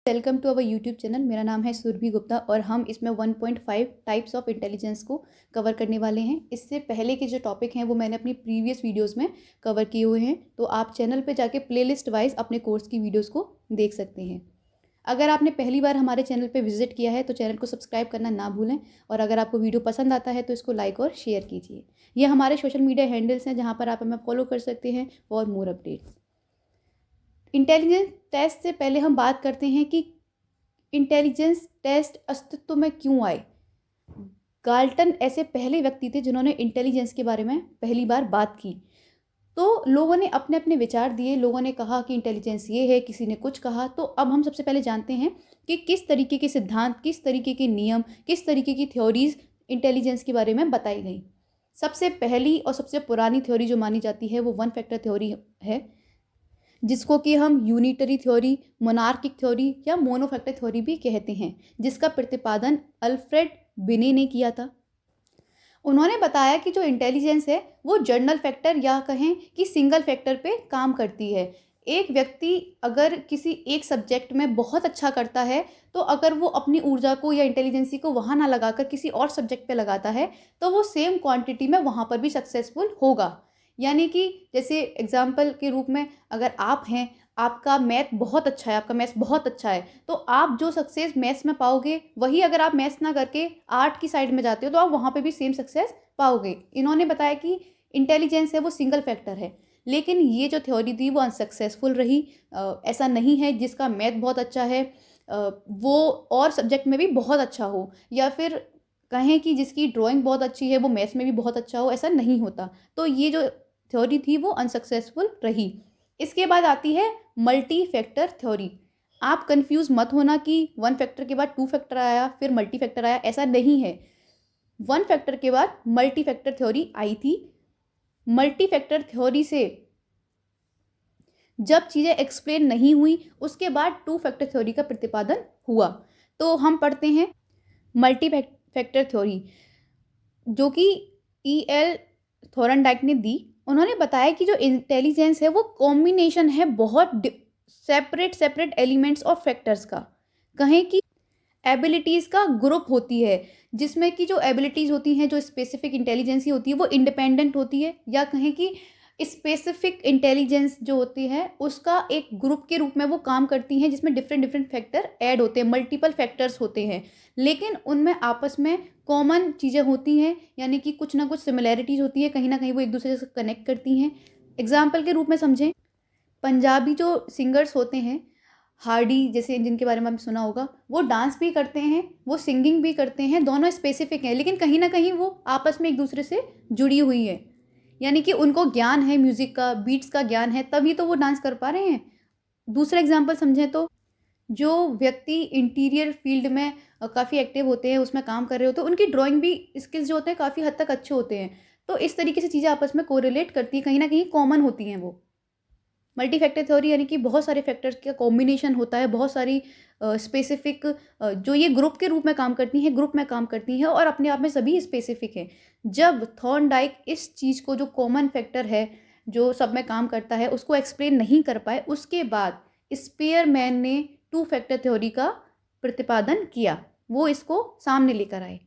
Welcome to our YouTube channel. मेरा नाम है सुरभि गुप्ता और हम इसमें 1.5 टाइप्स ऑफ इंटेलिजेंस को कवर करने वाले हैं। इससे पहले के जो टॉपिक हैं वो मैंने अपनी प्रीवियस वीडियोस में कवर किए हुए हैं, तो आप चैनल पे जाके प्लेलिस्ट वाइज अपने कोर्स की वीडियोस को देख सकते हैं। अगर आपने पहली बार हमारे चैनल पे विजिट किया है तो चैनल को सब्सक्राइब करना ना भूलें, और अगर आपको वीडियो पसंद आता है तो इसको लाइक और शेयर कीजिए। ये हमारे सोशल मीडिया हैंडल्स हैं जहाँ पर आप हमें फॉलो कर सकते हैं for more updates. Intelligence test से पहले हम बात करते हैं कि इंटेलिजेंस टेस्ट अस्तित्व में क्यों आए। गाल्टन ऐसे पहले व्यक्ति थे जिन्होंने इंटेलिजेंस के बारे में पहली बार बात की। तो लोगों ने अपने अपने विचार दिए, लोगों ने कहा कि इंटेलिजेंस ये है, किसी ने कुछ कहा। तो अब हम सबसे पहले जानते हैं कि किस तरीके के सिद्धांत, किस तरीके के नियम, किस तरीके की थ्योरीज इंटेलिजेंस के बारे में बताई गई। सबसे पहली और सबसे पुरानी थ्योरी जो मानी जाती है वो वन फैक्टर थ्योरी है, जिसको कि हम यूनिटरी थ्योरी, मोनार्किक थ्योरी या मोनोफैक्टर थ्योरी भी कहते हैं, जिसका प्रतिपादन अल्फ्रेड बिने ने किया था। उन्होंने बताया कि जो इंटेलिजेंस है वो जर्नल फैक्टर या कहें कि सिंगल फैक्टर पे काम करती है। एक व्यक्ति अगर किसी एक सब्जेक्ट में बहुत अच्छा करता है तो अगर वो अपनी ऊर्जा को या इंटेलिजेंसी को वहाँ ना लगाकर किसी और सब्जेक्ट पे लगाता है तो वो सेम क्वांटिटी में वहाँ पर भी सक्सेसफुल होगा। यानी कि जैसे एग्जाम्पल के रूप में अगर आप हैं, आपका मैथ बहुत अच्छा है, आपका मैथ्स बहुत अच्छा है, तो आप जो सक्सेस मैथ्स में पाओगे वही अगर आप मैथ्स ना करके आर्ट की साइड में जाते हो तो आप वहाँ पे भी सेम सक्सेस पाओगे। इन्होंने बताया कि इंटेलिजेंस है वो सिंगल फैक्टर है, लेकिन ये जो थ्योरी थी वो अनसक्सेसफुल रही। ऐसा नहीं है जिसका मैथ बहुत अच्छा है वो और सब्जेक्ट में भी बहुत अच्छा हो, या फिर कहें कि जिसकी ड्राइंग बहुत अच्छी है वो मैथ्स में भी बहुत अच्छा हो, ऐसा नहीं होता। तो ये जो थ्योरी थी वो अनसक्सेसफुल रही। इसके बाद आती है मल्टी फैक्टर थ्योरी। आप कंफ्यूज मत होना कि वन फैक्टर के बाद टू फैक्टर आया फिर मल्टी फैक्टर आया, ऐसा नहीं है। वन फैक्टर के बाद मल्टी फैक्टर थ्योरी आई थी। मल्टी फैक्टर थ्योरी से जब चीज़ें एक्सप्लेन नहीं हुई उसके बाद टू फैक्टर थ्योरी का प्रतिपादन हुआ। तो हम पढ़ते हैं मल्टी फैक्टर थ्योरी, जो कि E.L. थॉर्नडाइक ने दी। उन्होंने बताया कि जो इंटेलिजेंस है वो कॉम्बिनेशन है बहुत सेपरेट सेपरेट एलिमेंट्स और फैक्टर्स का। कहें कि एबिलिटीज़ का ग्रुप होती है, जिसमें कि जो एबिलिटीज़ होती हैं, जो स्पेसिफिक इंटेलिजेंसी होती है वो इंडिपेंडेंट होती है, या कहें कि स्पेसिफिक इंटेलिजेंस जो होती है उसका एक ग्रुप के रूप में वो काम करती हैं, जिसमें डिफरेंट डिफरेंट फैक्टर ऐड होते हैं, मल्टीपल फैक्टर्स होते हैं, लेकिन उनमें आपस में कॉमन चीज़ें होती हैं, यानी कि कुछ ना कुछ सिमिलैरिटीज़ होती है, कहीं ना कहीं वो एक दूसरे से कनेक्ट करती हैं। एग्जाम्पल के रूप में समझें, पंजाबी जो सिंगर्स होते हैं, हार्डी जैसे जिनके बारे में आपने सुना होगा, वो डांस भी करते हैं, वो सिंगिंग भी करते हैं, दोनों स्पेसिफिक हैं, लेकिन कहीं ना कहीं वो आपस में एक दूसरे से जुड़ी हुई है। यानी कि उनको ज्ञान है म्यूज़िक का, बीट्स का ज्ञान है, तभी तो वो डांस कर पा रहे हैं। दूसरा एग्जाम्पल समझें तो जो व्यक्ति इंटीरियर फील्ड में काफ़ी एक्टिव होते हैं, उसमें काम कर रहे होते हैं, उनकी ड्राइंग भी स्किल्स जो होते हैं काफ़ी हद तक अच्छे होते हैं। तो इस तरीके से चीज़ें आपस में कोरिलेट करती हैं, कहीं ना कहीं कॉमन होती हैं वो। मल्टी फैक्टर थ्योरी यानी कि बहुत सारे फैक्टर्स का कॉम्बिनेशन होता है, बहुत सारी स्पेसिफिक जो ये ग्रुप के रूप में काम करती हैं, ग्रुप में काम करती हैं और अपने आप में सभी स्पेसिफिक हैं। जब थॉर्नडाइक इस चीज़ को, जो कॉमन फैक्टर है जो सब में काम करता है, उसको एक्सप्लेन नहीं कर पाए, उसके बाद स्पेयरमैन ने टू फैक्टर थ्योरी का प्रतिपादन किया, वो इसको सामने लेकर आए।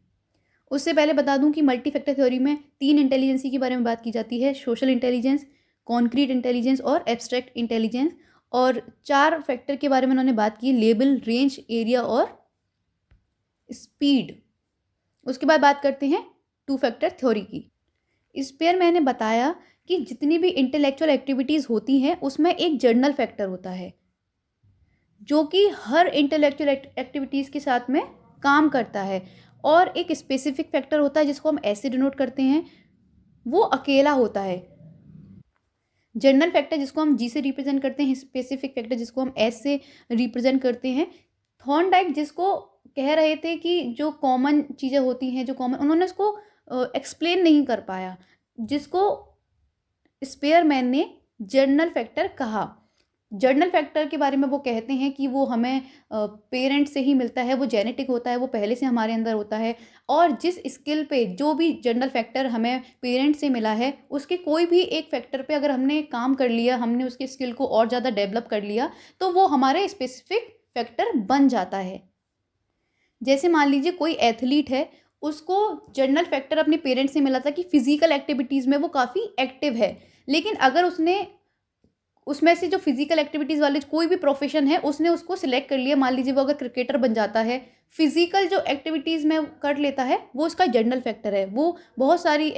उससे पहले बता दूं कि मल्टी फैक्टर थ्योरी में 3 इंटेलिजेंसी के बारे में बात की जाती है: सोशल इंटेलिजेंस, कॉन्क्रीट इंटेलिजेंस और एब्स्ट्रैक्ट इंटेलिजेंस। और 4 फैक्टर के बारे में उन्होंने बात की: लेबल, रेंज, एरिया और स्पीड। उसके बाद बात करते हैं टू फैक्टर थ्योरी की। इस पर मैंने बताया कि जितनी भी इंटेलेक्चुअल एक्टिविटीज़ होती हैं उसमें एक जर्नल फैक्टर होता है जो कि हर इंटेलेक्चुअल एक्टिविटीज़ के साथ में काम करता है, और एक स्पेसिफिक फैक्टर होता है जिसको हम ऐसे डिनोट करते हैं, वो अकेला होता है। जर्नल फैक्टर जिसको हम जी से रिप्रेजेंट करते हैं, स्पेसिफिक फैक्टर जिसको हम एस से रिप्रेजेंट करते हैं। थॉर्नडाइक जिसको कह रहे थे कि जो कॉमन चीज़ें होती हैं, जो कॉमन, उन्होंने उसको एक्सप्लेन नहीं कर पाया, जिसको स्पेयरमैन ने जर्नल फैक्टर कहा। जर्नल फैक्टर के बारे में वो कहते हैं कि वो हमें पेरेंट से ही मिलता है, वो जेनेटिक होता है, वो पहले से हमारे अंदर होता है, और जिस स्किल पे जो भी जर्नल फैक्टर हमें पेरेंट से मिला है उसके कोई भी एक फैक्टर पे अगर हमने काम कर लिया, हमने उसकी स्किल को और ज़्यादा डेवलप कर लिया, तो वो हमारे स्पेसिफिक फैक्टर बन जाता है। जैसे मान लीजिए कोई एथलीट है, उसको जनरल फैक्टर अपने पेरेंट्स से मिला था कि फिजिकल एक्टिविटीज़ में वो काफ़ी एक्टिव है, लेकिन अगर उसने उसमें से जो फिजिकल एक्टिविटीज़ वाले कोई भी प्रोफेशन है उसने उसको सिलेक्ट कर लिया, मान लीजिए वो अगर क्रिकेटर बन जाता है, फिजिकल जो एक्टिविटीज़ में कर लेता है वो उसका जनरल फैक्टर है, वो बहुत सारी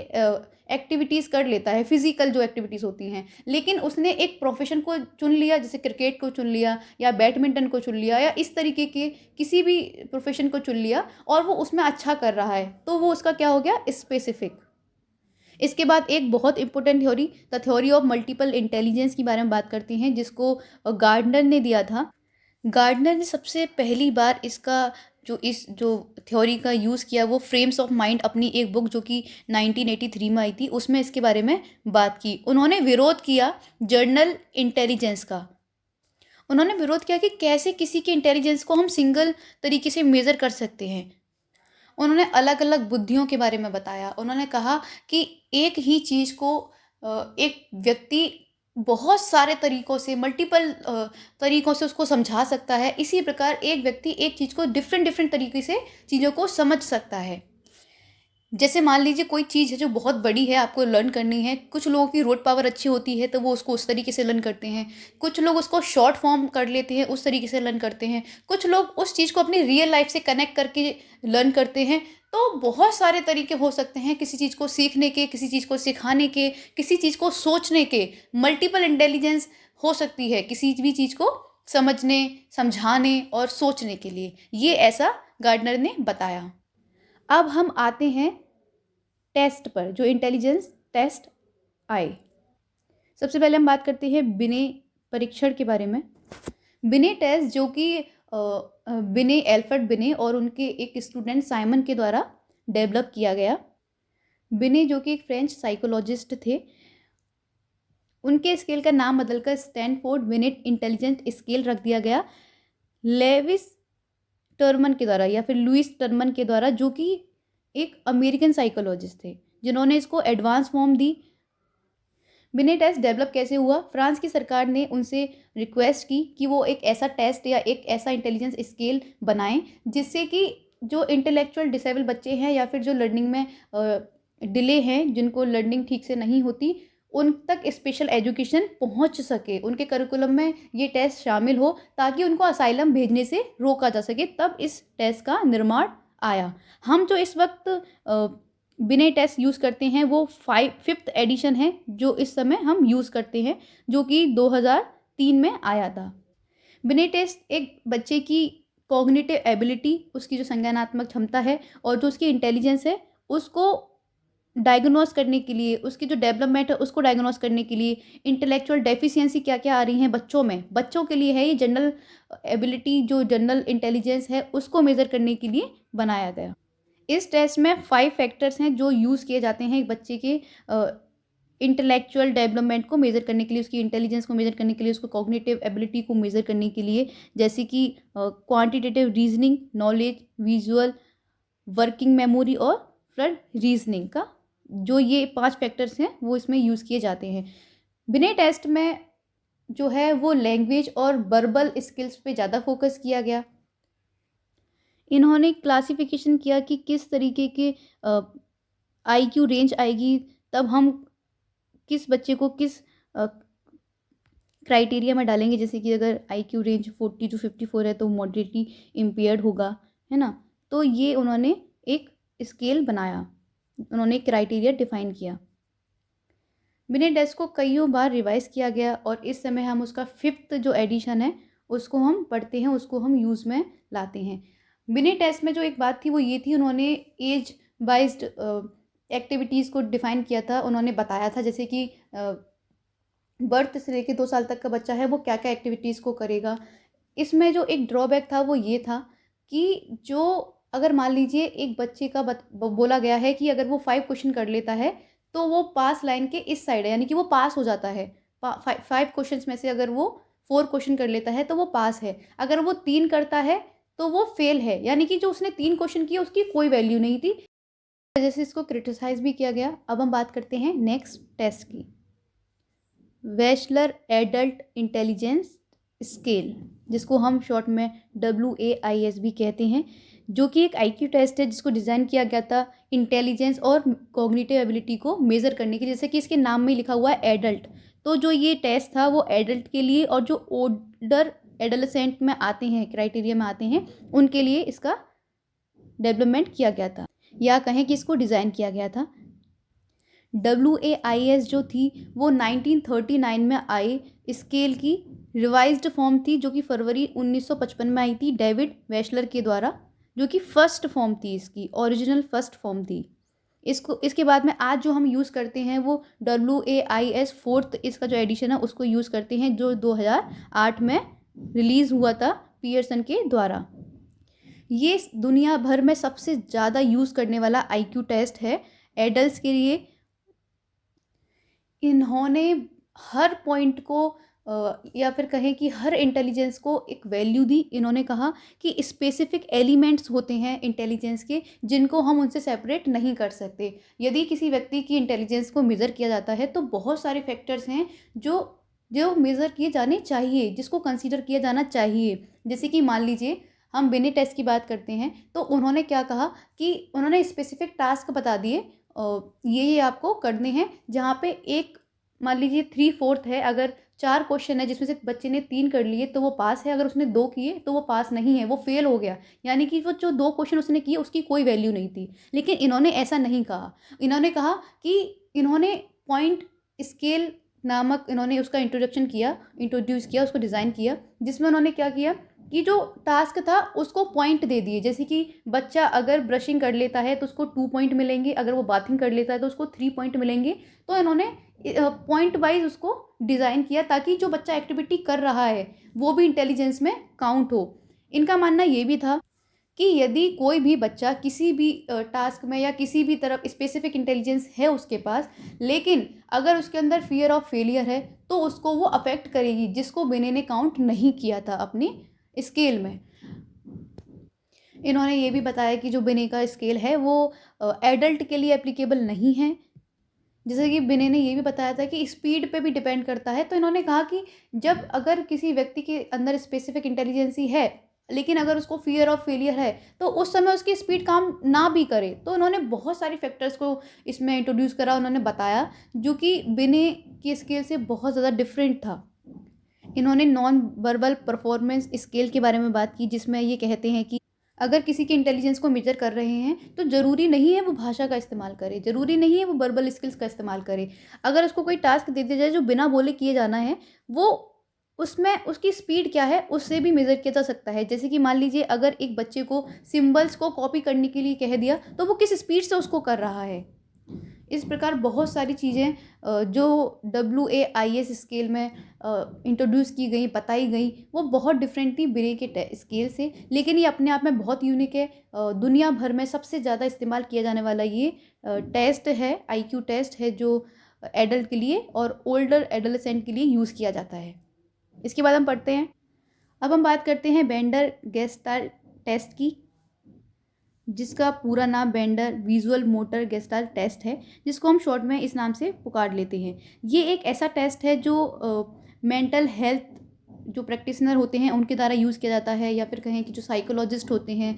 एक्टिविटीज़ कर लेता है, फिजिकल जो एक्टिविटीज़ होती हैं, लेकिन उसने एक प्रोफेशन को चुन लिया, जैसे क्रिकेट को चुन लिया या बैडमिंटन को चुन लिया या इस तरीके के किसी भी प्रोफेशन को चुन लिया और वो उसमें अच्छा कर रहा है, तो वो उसका क्या हो गया, स्पेसिफिक। इसके बाद एक बहुत important theory, the theory of multiple intelligence के बारे में बात करते हैं, जिसको गार्डनर ने दिया था। गार्डनर ने सबसे पहली बार इसका जो थ्योरी का यूज़ किया वो फ्रेम्स ऑफ माइंड अपनी एक बुक जो कि 1983 में आई थी, उसमें इसके बारे में बात की। उन्होंने विरोध किया जर्नल इंटेलिजेंस का। उन्होंने विरोध किया कि कैसे किसी के इंटेलिजेंस को हम सिंगल तरीके से मेज़र कर सकते हैं। उन्होंने अलग अलग बुद्धियों के बारे में बताया। उन्होंने कहा कि एक ही चीज़ को एक व्यक्ति बहुत सारे तरीकों से मल्टीपल तरीकों से उसको समझा सकता है, इसी प्रकार एक व्यक्ति एक चीज़ को डिफरेंट डिफरेंट तरीके से चीज़ों को समझ सकता है। जैसे मान लीजिए कोई चीज़ है जो बहुत बड़ी है, आपको लर्न करनी है, कुछ लोगों की रोट पावर अच्छी होती है तो वो उसको उस तरीके से लर्न करते हैं, कुछ लोग उसको शॉर्ट फॉर्म कर लेते हैं, उस तरीके से लर्न करते हैं, कुछ लोग उस चीज़ को अपनी रियल लाइफ से कनेक्ट करके लर्न करते हैं। तो बहुत सारे तरीके हो सकते हैं किसी चीज़ को सीखने के, किसी चीज़ को सिखाने के, किसी चीज़ को सोचने के। मल्टीपल इंटेलिजेंस हो सकती है किसी भी चीज़ को समझने, समझाने और सोचने के लिए। ये ऐसा गार्डनर ने बताया। अब हम आते हैं टेस्ट पर, जो इंटेलिजेंस टेस्ट आए। सबसे पहले हम बात करते हैं बिने परीक्षण के बारे में। बिने टेस्ट जो कि बिने, एल्फ्रेड बिने और उनके एक स्टूडेंट साइमन के द्वारा डेवलप किया गया। बिने जो कि एक फ्रेंच साइकोलॉजिस्ट थे, उनके स्केल का नाम बदलकर स्टैनफोर्ड बिनेट इंटेलिजेंट स्केल रख दिया गया लेविस टर्मन के द्वारा या फिर लुइस टर्मन के द्वारा, जो कि एक अमेरिकन साइकोलॉजिस्ट थे जिन्होंने इसको एडवांस फॉर्म दी। बिने टेस्ट डेवलप कैसे हुआ? फ्रांस की सरकार ने उनसे रिक्वेस्ट की कि वो एक ऐसा टेस्ट या एक ऐसा इंटेलिजेंस स्केल बनाएं जिससे कि जो इंटेलेक्चुअल डिसेबल बच्चे हैं या फिर जो लर्निंग में डिले हैं, जिनको लर्निंग ठीक से नहीं होती, उन तक स्पेशल एजुकेशन पहुंच सके, उनके करिकुलम में ये टेस्ट शामिल हो ताकि उनको असाइलम भेजने से रोका जा सके। तब इस टेस्ट का निर्माण आया। हम जो इस वक्त बिने टेस्ट यूज़ करते हैं वो 5th एडिशन है जो इस समय हम यूज़ करते हैं, जो कि 2003 में आया था। बिने टेस्ट एक बच्चे की कॉग्निटिव एबिलिटी, उसकी जो संज्ञानात्मक क्षमता है और जो उसकी इंटेलिजेंस है, उसको डायग्नोस करने के लिए, उसकी जो डेवलपमेंट है उसको डायग्नोस करने के लिए, इंटेलेक्चुअल डेफिशिएंसी क्या क्या आ रही हैं बच्चों में, बच्चों के लिए है ये जनरल एबिलिटी, जो जनरल इंटेलिजेंस है उसको मेज़र करने के लिए बनाया गया। इस टेस्ट में 5 फैक्टर्स हैं जो यूज़ किए जाते हैं एक बच्चे के इंटेलेक्चुअल डेवलपमेंट को मेज़र करने के लिए, उसकी इंटेलिजेंस को मेज़र करने के लिए, उसको कॉग्निटिव एबिलिटी को मेज़र करने के लिए, जैसे कि quantitative reasoning, knowledge, visual, working memory और फिर रीजनिंग का, जो ये 5 फैक्टर्स हैं वो इसमें यूज़ किए जाते हैं। बिने टेस्ट में जो है वो लैंग्वेज और वर्बल स्किल्स पे ज़्यादा फोकस किया गया। इन्होंने क्लासिफिकेशन किया कि किस तरीके के IQ रेंज आएगी, तब हम किस बच्चे को किस क्राइटेरिया में डालेंगे। जैसे कि अगर IQ रेंज 40 to 54 है तो मॉडरेटली इम्पेयर्ड होगा, है ना। तो ये उन्होंने एक स्केल बनाया, उन्होंने एक क्राइटेरिया डिफाइन किया। बिने टेस्ट को कईयों बार रिवाइज किया गया और इस समय हम उसका 5th जो एडिशन है उसको हम पढ़ते हैं, उसको हम यूज़ में लाते हैं। बिने टेस्ट में जो एक बात थी वो ये थी, उन्होंने एज वाइज्ड एक्टिविटीज़ को डिफ़ाइन किया था। उन्होंने बताया था जैसे कि बर्थ से लेकर 2 साल तक का बच्चा है वो क्या क्या एक्टिविटीज़ को करेगा। इसमें जो एक ड्रॉबैक था वो ये था कि जो अगर मान लीजिए एक बच्चे का बोला गया है कि अगर वो 5 क्वेश्चन कर लेता है तो वो पास लाइन के इस साइड है, यानी कि वो पास हो जाता है। 5 क्वेश्चंस में से अगर वो 4 क्वेश्चन कर लेता है तो वो पास है, अगर वो 3 करता है तो वो फेल है, यानी कि जो उसने 3 क्वेश्चन किए उसकी कोई वैल्यू नहीं थी। जैसे इसको क्रिटिसाइज भी किया गया। अब हम बात करते हैं नेक्स्ट टेस्ट की, वेशलर एडल्ट इंटेलिजेंस स्केल, जिसको हम शॉर्ट में WAIS भी कहते हैं, जो कि एक IQ टेस्ट है जिसको डिज़ाइन किया गया था इंटेलिजेंस और कॉग्निटिव एबिलिटी को मेज़र करने के लिए, जैसे कि इसके नाम में लिखा हुआ है एडल्ट। तो जो ये टेस्ट था वो एडल्ट के लिए और जो ओल्डर एडोलेसेंट में आते हैं, क्राइटेरिया में आते हैं, उनके लिए इसका डेवलपमेंट किया गया था, या कहें कि इसको डिज़ाइन किया गया था। WAIS जो थी वो 1939 में आई स्केल की रिवाइज्ड फॉर्म थी, जो कि फरवरी 1955 में आई थी डेविड वेशलर के द्वारा, जो कि फर्स्ट फॉर्म थी, इसकी ओरिजिनल फर्स्ट फॉर्म थी। इसके बाद में आज जो हम यूज़ करते हैं वो WAIS फोर्थ इसका जो एडिशन है उसको यूज़ करते हैं, जो 2008 में रिलीज़ हुआ था पियर्सन के द्वारा। ये दुनिया भर में सबसे ज़्यादा यूज़ करने वाला IQ टेस्ट है एडल्ट्स के लिए। इन्होंने हर पॉइंट को या फिर कहें कि हर इंटेलिजेंस को एक वैल्यू दी। इन्होंने कहा कि स्पेसिफिक एलिमेंट्स होते हैं इंटेलिजेंस के जिनको हम उनसे सेपरेट नहीं कर सकते। यदि किसी व्यक्ति की इंटेलिजेंस को मेज़र किया जाता है तो बहुत सारे फैक्टर्स हैं जो जो मेज़र किए जाने चाहिए, जिसको कंसीडर किया जाना चाहिए। जैसे कि मान लीजिए हम बिने टेस्ट की बात करते हैं, तो उन्होंने क्या कहा कि उन्होंने स्पेसिफिक टास्क बता दिए, ये आपको करने हैं, जहाँ पे एक मान लीजिए 3/4 है, अगर 4 क्वेश्चन है जिसमें से बच्चे ने 3 कर लिए तो वो पास है, अगर उसने 2 किए तो वो पास नहीं है, वो फेल हो गया। यानी कि वो जो 2 क्वेश्चन उसने किए उसकी कोई वैल्यू नहीं थी। लेकिन इन्होंने ऐसा नहीं कहा। इन्होंने कहा कि इन्होंने पॉइंट स्केल नामक इन्होंने उसका इंट्रोड्यूस किया, उसको डिज़ाइन किया, जिसमें उन्होंने क्या किया कि जो टास्क था उसको पॉइंट दे दिए। जैसे कि बच्चा अगर ब्रशिंग कर लेता है तो उसको 2 पॉइंट मिलेंगे, अगर वो बाथिंग कर लेता है तो उसको 3 पॉइंट मिलेंगे। तो इन्होंने पॉइंट वाइज उसको डिज़ाइन किया ताकि जो बच्चा एक्टिविटी कर रहा है वो भी इंटेलिजेंस में काउंट हो। इनका मानना ये भी था कि यदि कोई भी बच्चा किसी भी टास्क में या किसी भी तरफ स्पेसिफिक इंटेलिजेंस है उसके पास, लेकिन अगर उसके अंदर फियर ऑफ फेलियर है तो उसको वो अफेक्ट करेगी, जिसको बिने ने काउंट नहीं किया था अपनी स्केल में। इन्होंने ये भी बताया कि जो बिने का स्केल है वो एडल्ट के लिए एप्लीकेबल नहीं है। जैसे कि बिने ने ये भी बताया था कि स्पीड पे भी डिपेंड करता है। तो इन्होंने कहा कि जब अगर किसी व्यक्ति के अंदर स्पेसिफिक इंटेलिजेंसी है, लेकिन अगर उसको फियर ऑफ फेलियर है, तो उस समय उसकी स्पीड काम ना भी करे। तो उन्होंने बहुत सारी फैक्टर्स को इसमें इंट्रोड्यूस करा, उन्होंने बताया, जो कि बिने की स्केल से बहुत ज़्यादा डिफरेंट था। इन्होंने नॉन वर्बल परफॉर्मेंस स्केल के बारे में बात की, जिसमें ये कहते हैं कि अगर किसी की इंटेलिजेंस को मेजर कर रहे हैं तो ज़रूरी नहीं है वो भाषा का इस्तेमाल करे, ज़रूरी नहीं है वो वर्बल स्किल्स का इस्तेमाल करे। अगर उसको कोई टास्क दे दिया जाए जो बिना बोले किए जाना है, वो उसमें उसकी स्पीड क्या है उससे भी मेज़र किया जा सकता है। जैसे कि मान लीजिए अगर एक बच्चे को सिंबल्स को कॉपी करने के लिए कह दिया तो वो किस स्पीड से उसको कर रहा है। इस प्रकार बहुत सारी चीज़ें जो WAIS स्केल में इंट्रोड्यूस की गई, बताई गई, वो बहुत डिफरेंट थी बिने के स्केल से। लेकिन ये अपने आप में बहुत यूनिक है। दुनिया भर में सबसे ज़्यादा इस्तेमाल किया जाने वाला ये टेस्ट है, IQ टेस्ट है, जो एडल्ट के लिए और ओल्डर एडोलेसेंट के लिए यूज़ किया जाता है। इसके बाद हम पढ़ते हैं, अब हम बात करते हैं बेंडर गेस्टाल्ट टेस्ट की, जिसका पूरा नाम Bender visual motor gestalt test है, जिसको हम शॉर्ट में इस नाम से पुकार लेते हैं। ये एक ऐसा टेस्ट है जो मेंटल हेल्थ जो प्रैक्टिशनर होते हैं उनके द्वारा यूज़ किया जाता है, या फिर कहें कि जो साइकोलॉजिस्ट होते हैं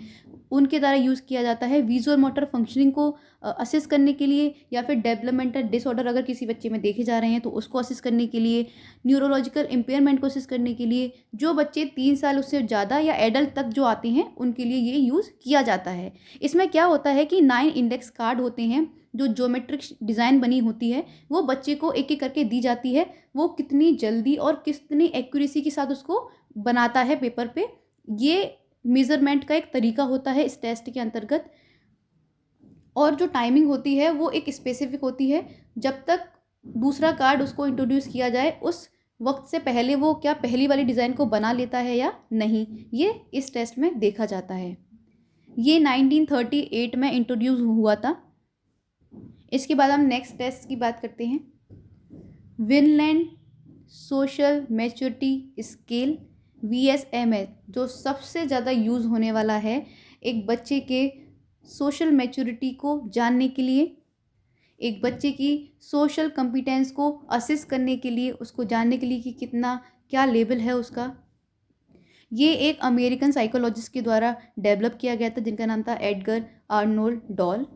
उनके द्वारा यूज़ किया जाता है विजुअल मोटर फंक्शनिंग को असेस करने के लिए, या फिर डेवलपमेंटल डिसऑर्डर अगर किसी बच्चे में देखे जा रहे हैं तो उसको असेस करने के लिए, न्यूरोलॉजिकल इम्पेयरमेंट को असेस करने के लिए। जो बच्चे 3 साल उससे ज़्यादा या एडल्ट तक जो आते हैं उनके लिए ये यूज़ किया जाता है। इसमें क्या होता है कि 9 इंडेक्स कार्ड होते हैं, जो ज्योमेट्रिक डिज़ाइन बनी होती है वो बच्चे को एक एक करके दी जाती है। वो कितनी जल्दी और कितनी एक्यूरेसी के साथ उसको बनाता है पेपर पे, ये मेज़रमेंट का एक तरीका होता है इस टेस्ट के अंतर्गत। और जो टाइमिंग होती है वो एक स्पेसिफिक होती है, जब तक दूसरा कार्ड उसको इंट्रोड्यूस किया जाए उस वक्त से पहले वो क्या पहली वाली डिज़ाइन को बना लेता है या नहीं, ये इस टेस्ट में देखा जाता है। ये 1938 में इंट्रोड्यूस हुआ था। इसके बाद हम नेक्स्ट टेस्ट की बात करते हैं, Vinland social maturity scale VSMS, जो सबसे ज़्यादा यूज़ होने वाला है एक बच्चे के सोशल मैच्योरिटी को जानने के लिए, एक बच्चे की सोशल कॉम्पिटेंस को असेस करने के लिए, उसको जानने के लिए कि कितना क्या लेवल है उसका। ये एक अमेरिकन साइकोलॉजिस्ट के द्वारा डेवलप किया गया था जिनका नाम था एडगर आर्नोल्ड डॉल।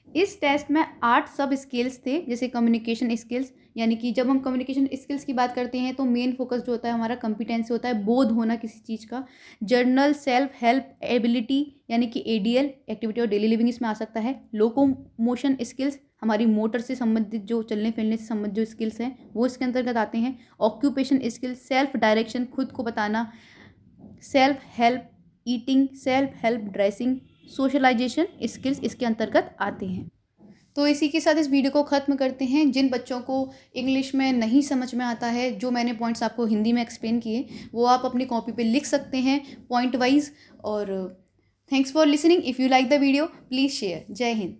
इस टेस्ट में 8 सब स्किल्स थे, जैसे कम्युनिकेशन स्किल्स, यानी कि जब हम कम्युनिकेशन स्किल्स की बात करते हैं तो मेन फोकस जो होता है हमारा कॉम्पिटेंसी होता है, बोध होना किसी चीज़ का। जर्नल सेल्फ हेल्प एबिलिटी यानी कि एडीएल, एक्टिविटी और डेली लिविंग इसमें आ सकता है। लोकोमोशन स्किल्स, हमारी मोटर से संबंधित जो चलने फिरने से संबंधित जो स्किल्स हैं वो इसके अंतर्गत आते हैं। ऑक्यूपेशन स्किल्स, सेल्फ डायरेक्शन, खुद को बताना। Self help eating, self help dressing, socialisation skills इसके अंतर्गत आते हैं। तो इसी के साथ इस वीडियो को ख़त्म करते हैं। जिन बच्चों को इंग्लिश में नहीं समझ में आता है, जो मैंने पॉइंट्स आपको हिंदी में एक्सप्लेन किए, वो आप अपनी कॉपी पे लिख सकते हैं पॉइंट वाइज। और thanks for listening. If you like the video please share. जय हिंद।